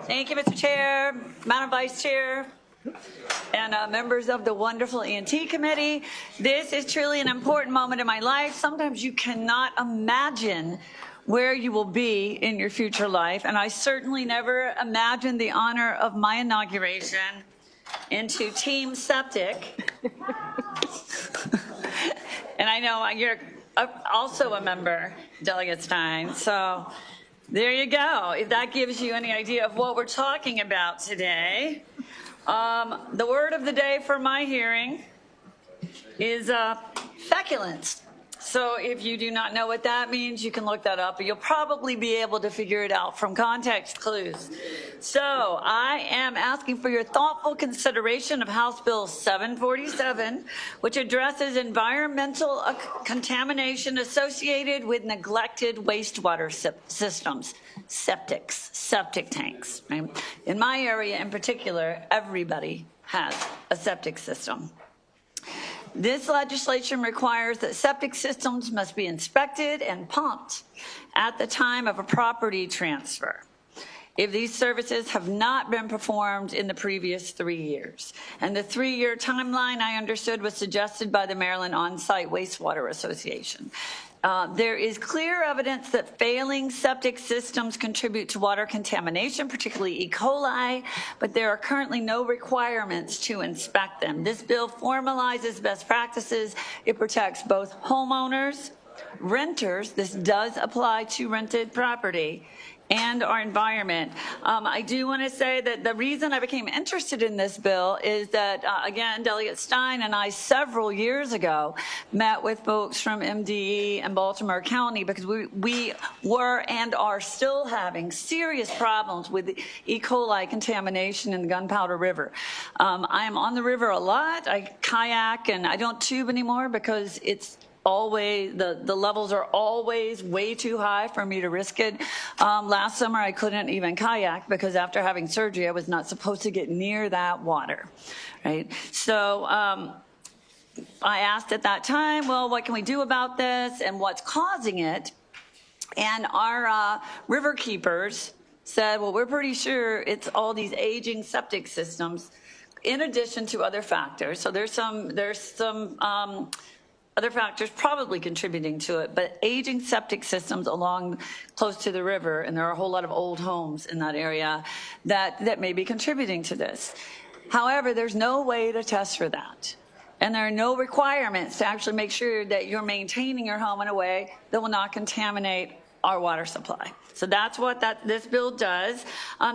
Thank you, Mr. Chair, Madam Vice Chair, and members of the wonderful E&T Committee. This is truly an important moment in my life. Sometimes you cannot imagine where you will be in your future life, and I certainly never imagined the honor of my inauguration into Team Septic. And I know you're also a member, Delegate Stein, so there you go. If that gives you any idea of what we're talking about today. The word of the day for my hearing is feculence. So if you do not know what that means, you can look that up, but you'll probably be able to figure it out from context clues. So I am asking for your thoughtful consideration of House Bill 747, which addresses environmental contamination associated with neglected wastewater systems, septic tanks. Right? In my area in particular, everybody has a septic system. This legislation requires that septic systems must be inspected and pumped at the time of a property transfer if these services have not been performed in the previous 3 years. And the 3-year timeline, I understood, was suggested by the Maryland On-Site Wastewater Association. There is clear evidence that failing septic systems contribute to water contamination, particularly E. coli, but there are currently no requirements to inspect them. This bill formalizes best practices. It protects both homeowners, renters, this does apply to rented property, and our environment. I do want to say that the reason I became interested in this bill is that, again, Delegate Stein and I several years ago met with folks from MDE and Baltimore County because we were and are still having serious problems with E. coli contamination in the Gunpowder River. I am on the river a lot. I kayak and I don't tube anymore because it's always, the levels are always way too high for me to risk it. Last summer I couldn't even kayak because after having surgery I was not supposed to get near that water, right? So I asked at that time, well, what can we do about this and what's causing it? And our river keepers said, well, we're pretty sure it's all these aging septic systems in addition to other factors. So there's some other factors probably contributing to it, but aging septic systems along close to the river, and there are a whole lot of old homes in that area that may be contributing to this. However, there's no way to test for that. And there are no requirements to actually make sure that you're maintaining your home in a way that will not contaminate our water supply. So that's what this bill does.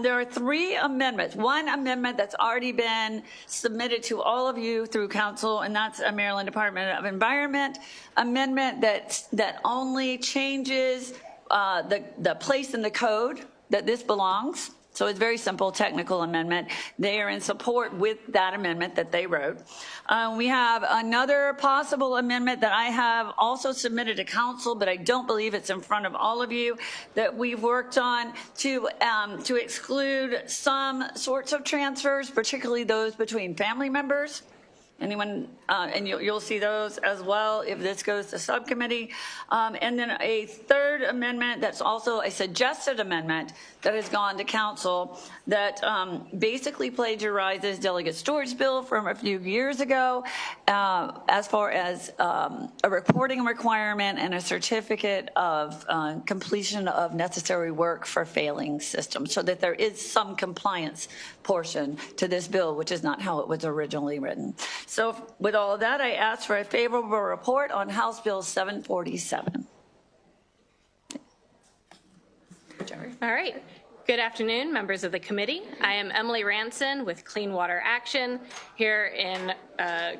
There are 3 amendments. One amendment that's already been submitted to all of you through council, and that's a Maryland Department of Environment amendment that only changes the place in the code that this belongs. So it's very simple, technical amendment. They are in support with that amendment that they wrote. We have another possible amendment that I have also submitted to council, but I don't believe it's in front of all of you, that we've worked on to exclude some sorts of transfers, particularly those between family members. Anyone, and you'll see those as well if this goes to subcommittee. And then a 3rd amendment that's also a suggested amendment that has gone to council that basically plagiarizes Delegate Stewart's bill from a few years ago as far as a reporting requirement and a certificate of completion of necessary work for failing systems, so that there is some compliance portion to this bill, which is not how it was originally written. So with all of that, I ask for a favorable report on House Bill 747. All right. Good afternoon, members of the committee. I am Emily Ranson with Clean Water Action, here in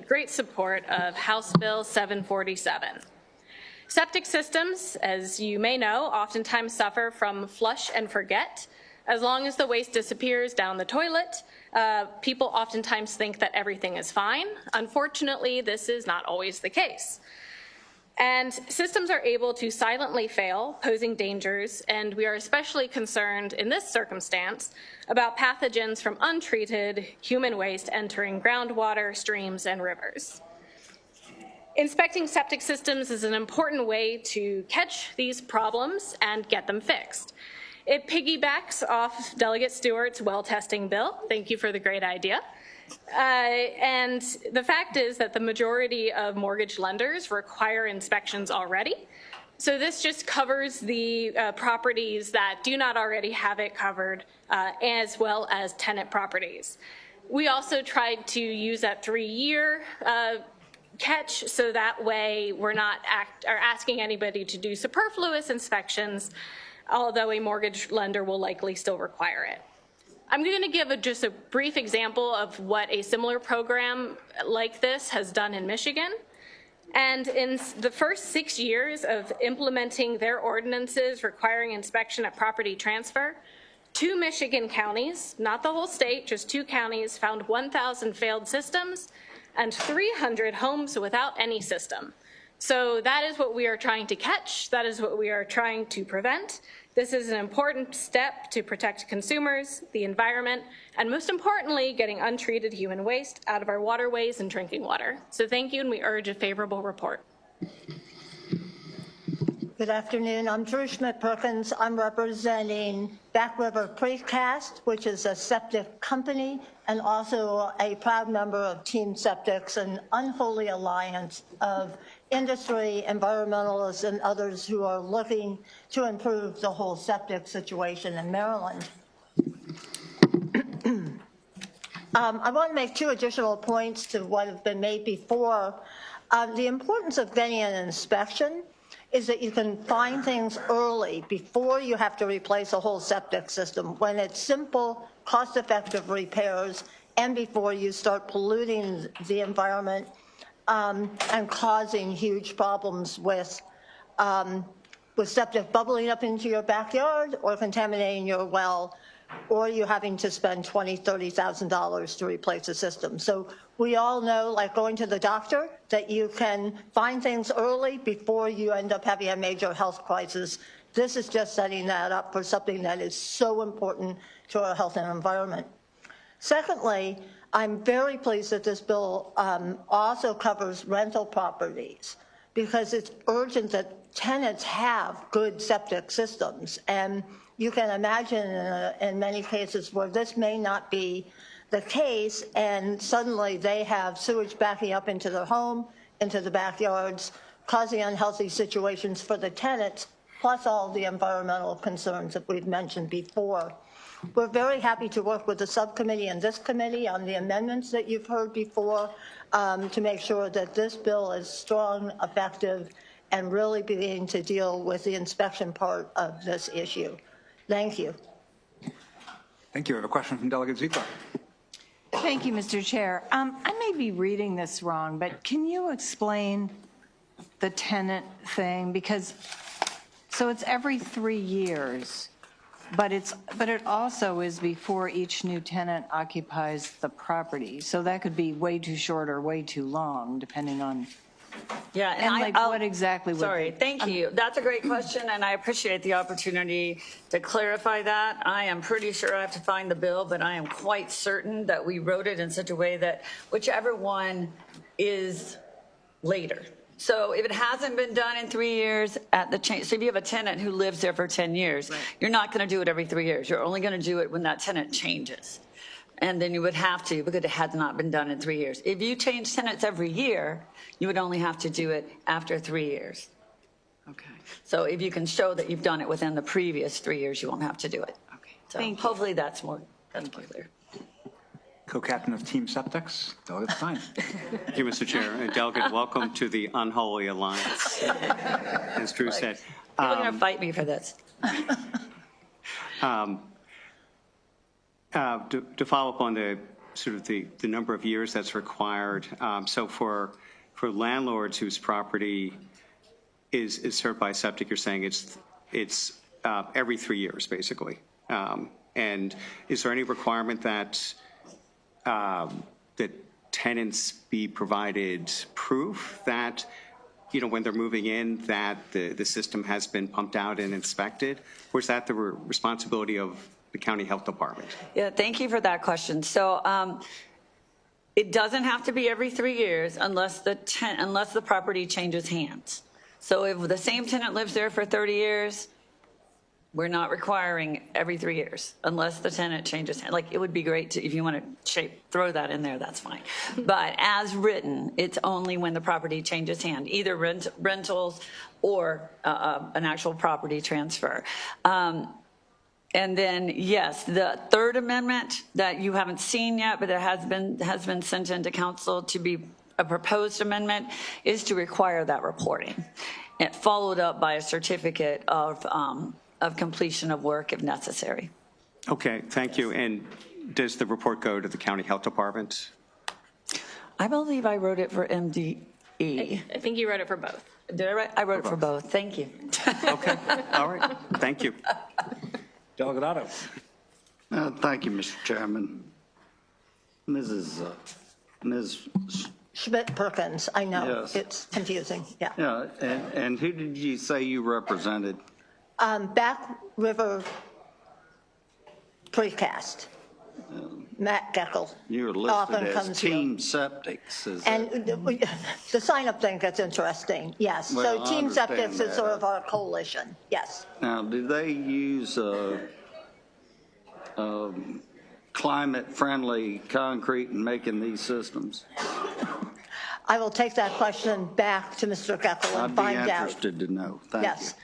great support of House Bill 747. Septic systems, as you may know, oftentimes suffer from flush and forget. As long as the waste disappears down the toilet, people oftentimes think that everything is fine. Unfortunately, this is not always the case. And systems are able to silently fail, posing dangers, and we are especially concerned in this circumstance about pathogens from untreated human waste entering groundwater, streams, and rivers. Inspecting septic systems is an important way to catch these problems and get them fixed. It piggybacks off Delegate Stewart's well testing bill. Thank you for the great idea. And the fact is that the majority of mortgage lenders require inspections already. So this just covers the properties that do not already have it covered, as well as tenant properties. We also tried to use that 3-year catch, so that way we're not asking anybody to do superfluous inspections, although a mortgage lender will likely still require it. I'm going to give just a brief example of what a similar program like this has done in Michigan. And in the first 6 years of implementing their ordinances requiring inspection at property transfer, 2 Michigan counties, not the whole state, just 2 counties, found 1,000 failed systems and 300 homes without any system. So that is what we are trying to catch. That is what we are trying to prevent. This is an important step to protect consumers, the environment, and most importantly, getting untreated human waste out of our waterways and drinking water. So thank you, and we urge a favorable report. Good afternoon. I'm Drew Schmidt-Perkins. I'm representing Back River Precast, which is a septic company and also a proud member of Team Septic's, an unholy alliance of industry, environmentalists, and others who are looking to improve the whole septic situation in Maryland. I want to make 2 additional points to what have been made before. The importance of getting an inspection is that you can find things early before you have to replace a whole septic system, when it's simple, cost-effective repairs, and before you start polluting the environment and causing huge problems with septic bubbling up into your backyard or contaminating your well, or you having to spend $20,000, $30,000 to replace a system. So we all know, like going to the doctor, that you can find things early before you end up having a major health crisis. This is just setting that up for something that is so important to our health and environment. Secondly, I'm very pleased that this bill also covers rental properties, because it's urgent that tenants have good septic systems. And you can imagine in many cases where this may not be the case, and suddenly they have sewage backing up into their home, into the backyards, causing unhealthy situations for the tenants, plus all the environmental concerns that we've mentioned before. We're very happy to work with the subcommittee and this committee on the amendments that you've heard before to make sure that this bill is strong, effective, and really beginning to deal with the inspection part of this issue. Thank you. Thank you. I have a question from Delegate Ziegler. Thank you, Mr. Chair. I may be reading this wrong, but can you explain the tenant thing? Because, so it's every 3 years, but it also is before each new tenant occupies the property. So that could be way too short or way too long, depending on. Yeah, and what exactly would. Sorry, thank you. That's a great question, and I appreciate the opportunity to clarify that. I am pretty sure I have to find the bill, but I am quite certain that we wrote it in such a way that whichever one is later. So if it hasn't been done in 3 years at the change, so if you have a tenant who lives there for 10 years, right, you're not going to do it every 3 years. You're only going to do it when that tenant changes. And then you would have to, because it had not been done in 3 years. If you change tenants every year, you would only have to do it after 3 years. Okay. So if you can show that you've done it within the previous 3 years, you won't have to do it. Okay. So Thank you. hopefully that's more clear. Co-captain of Team Septics, Delegate Stein. Thank you, Mr. Chair. Delegate, welcome to the unholy alliance, as Drew said. People are going to fight me for this. To follow up on the sort of the number of years that's required, so for landlords whose property is served by septic, you're saying it's every 3 years, basically. And is there any requirement that that tenants be provided proof that, you know, when they're moving in, that the system has been pumped out and inspected, or is that the responsibility of the county health department? Yeah, thank you for that question. So it doesn't have to be every 3 years unless the property changes hands. So if the same tenant lives there for 30 years, We're not requiring every 3 years unless the tenant changes hand. Like, it would be great to, if you want to throw that in there, that's fine. But as written, it's only when the property changes hand, either rentals or an actual property transfer. And then, yes, the third amendment that you haven't seen yet, but that has been sent into council to be a proposed amendment, is to require that reporting. It followed up by a certificate of completion of work if necessary. Okay, thank you. And does the report go to the county health department? I believe I wrote it for MDE. I think you wrote it for both. Did I write? I wrote it for both. Thank you. Okay, all right, thank you. Delegate Otto. Thank you, Mr. Chairman. Ms. Schmidt-Perkins, I know, Yes. it's confusing, yeah. Yeah, and who did you say you represented? Back River Precast, Matt Geckel. You're often listed as comes here. Team Septics. Is that- And the sign-up thing gets interesting, yes. Well, So I Team understand Septics is that. sort of our coalition, yes. Now, do they use climate-friendly concrete in making these systems? I will take that question back to Mr. Geckel I'd and be find out. interested to know. Thank you. Yes.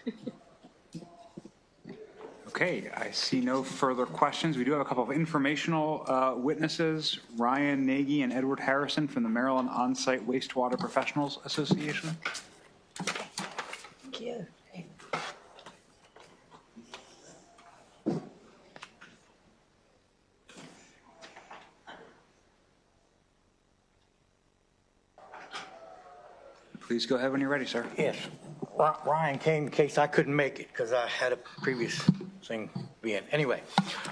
Okay, I see no further questions. We do have a couple of informational witnesses, Ryan Nagy and Edward Harrison from the Maryland On-Site Wastewater Professionals Association. Thank you. Please go ahead when you're ready, sir. Yes, Ryan came in case I couldn't make it because I had a previous thing be in. Anyway,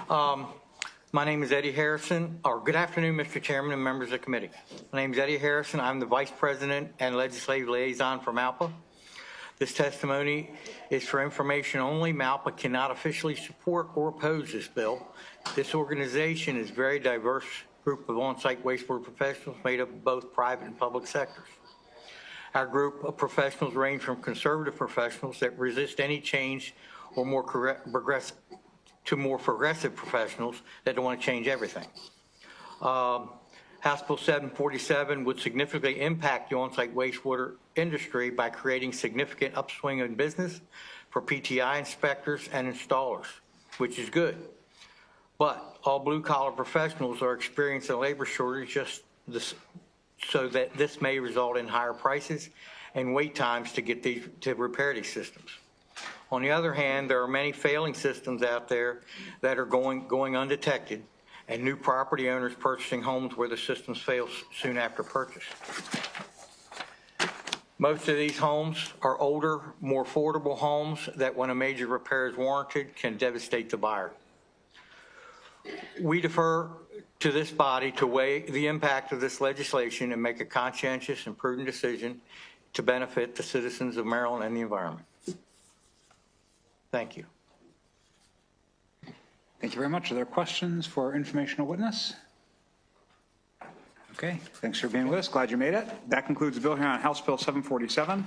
my name is Eddie Harrison, or good afternoon, Mr. Chairman and members of the committee. My name is Eddie Harrison. I'm the Vice President and Legislative Liaison for MALPA. This testimony is for information only. MALPA cannot officially support or oppose this bill. This organization is a very diverse group of on-site wastewater professionals made up of both private and public sectors. Our group of professionals range from conservative professionals that resist any change or more progressive professionals that don't want to change everything. House Bill 747 would significantly impact the on-site wastewater industry by creating significant upswing in business for PTI inspectors and installers, which is good. But all blue-collar professionals are experiencing a labor shortage so that this may result in higher prices and wait times to repair these systems. On the other hand, there are many failing systems out there that are going undetected, and new property owners purchasing homes where the systems fail soon after purchase. Most of these homes are older, more affordable homes that, when a major repair is warranted, can devastate the buyer. We defer to this body to weigh the impact of this legislation and make a conscientious and prudent decision to benefit the citizens of Maryland and the environment. Thank you. Thank you very much. Are there questions for our informational witness? Okay, thanks for being with us. Glad you made it. That concludes the bill here on House Bill 747.